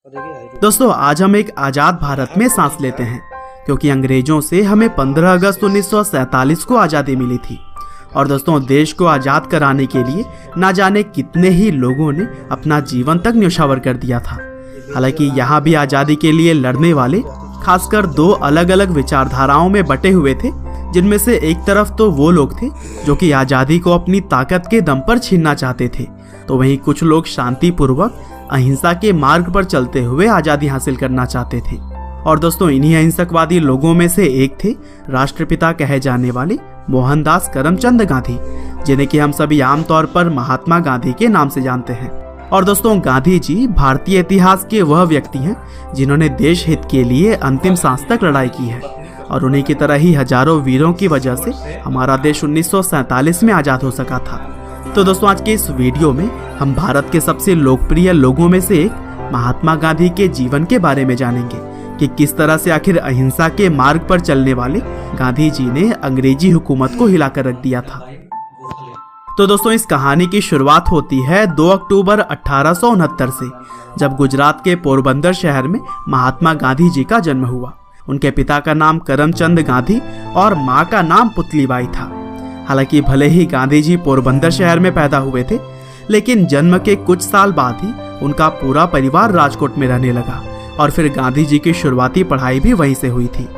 दोस्तों, आज हम एक आजाद भारत में सांस लेते हैं क्योंकि अंग्रेजों से हमें 15 अगस्त 1947 को आज़ादी मिली थी। और दोस्तों, देश को आज़ाद कराने के लिए ना जाने कितने ही लोगों ने अपना जीवन तक न्यौछावर कर दिया था। हालांकि यहाँ भी आज़ादी के लिए लड़ने वाले खासकर दो अलग अलग विचारधाराओं में बटे हुए थे, जिनमें से एक तरफ तो वो लोग थे जो कि आज़ादी को अपनी ताकत के दम पर छीनना चाहते थे, तो वहीं कुछ लोग शांतिपूर्वक अहिंसा के मार्ग पर चलते हुए आज़ादी हासिल करना चाहते थे। और दोस्तों, इन्हीं अहिंसकवादी लोगों में से एक थे राष्ट्रपिता कहे जाने वाले मोहनदास करमचंद गांधी, जिन्हें कि हम सभी आमतौर पर महात्मा गांधी के नाम से जानते हैं। और दोस्तों, गांधी जी भारतीय इतिहास के वह व्यक्ति हैं जिन्होंने देश हित के लिए अंतिम सांस तक लड़ाई की है, और उन्हीं की तरह ही हजारों वीरों की वजह से हमारा देश 1947 में आज़ाद हो सका था। तो दोस्तों, आज के इस वीडियो में हम भारत के सबसे लोकप्रिय लोगों में से एक महात्मा गांधी के जीवन के बारे में जानेंगे कि किस तरह से आखिर अहिंसा के मार्ग पर चलने वाले गांधी जी ने अंग्रेजी हुकूमत को हिलाकर रख दिया था। तो दोस्तों, इस कहानी की शुरुआत होती है 2 अक्टूबर 1869 से, जब गुजरात के पोरबंदर शहर में महात्मा गांधी जी का जन्म हुआ। उनके पिता का नाम करमचंद गांधी और माँ का नाम पुतलीबाई था। हालांकि भले ही गांधी जी पोरबंदर शहर में पैदा हुए थे, लेकिन जन्म के कुछ साल बाद ही उनका पूरा परिवार राजकोट में रहने लगा, और फिर गांधी जी की शुरुआती पढ़ाई भी वहीं से हुई थी।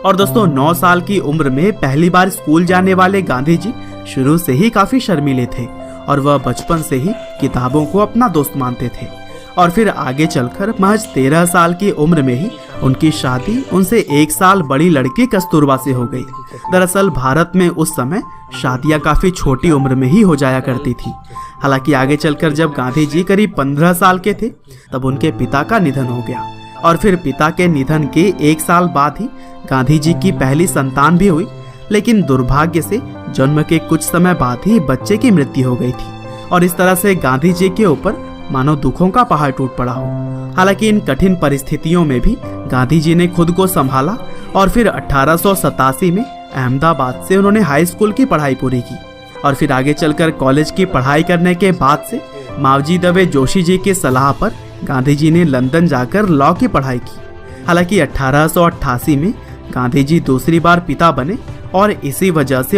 और दोस्तों, 9 साल की उम्र में पहली बार स्कूल जाने वाले गांधी जी शुरू से ही काफी शर्मीले थे, और वह बचपन से ही किताबों को अपना दोस्त मानते थे। और फिर आगे चलकर महज 13 साल की उम्र में ही उनकी शादी उनसे 1 साल बड़ी लड़की कस्तूरबा से हो गई। दरअसल भारत में उस समय शादियां काफी छोटी उम्र में ही हो जाया करती थी। हालांकि आगे चलकर जब गांधी जी करीब 15 साल के थे, तब उनके पिता का निधन हो गया, और फिर पिता के निधन के 1 साल बाद ही गांधी जी की पहली संतान भी हुई। लेकिन दुर्भाग्य से जन्म के कुछ समय बाद ही बच्चे की मृत्यु हो गई थी, और इस तरह से गांधी जी के ऊपर मानो दुखों का पहाड़ टूट पड़ा हो। हालांकि इन कठिन परिस्थितियों में भी गांधी जी ने खुद को संभाला, और फिर 1887 में अहमदाबाद से उन्होंने हाई स्कूल की पढ़ाई पूरी की, और फिर आगे चलकर कॉलेज की पढ़ाई करने के बाद से मावजी दवे जोशी जी की सलाह पर गांधी जी ने लंदन जाकर लॉ की पढ़ाई की। हालांकि 1888 में गांधी जी दूसरी बार पिता बने, और इसी वजह से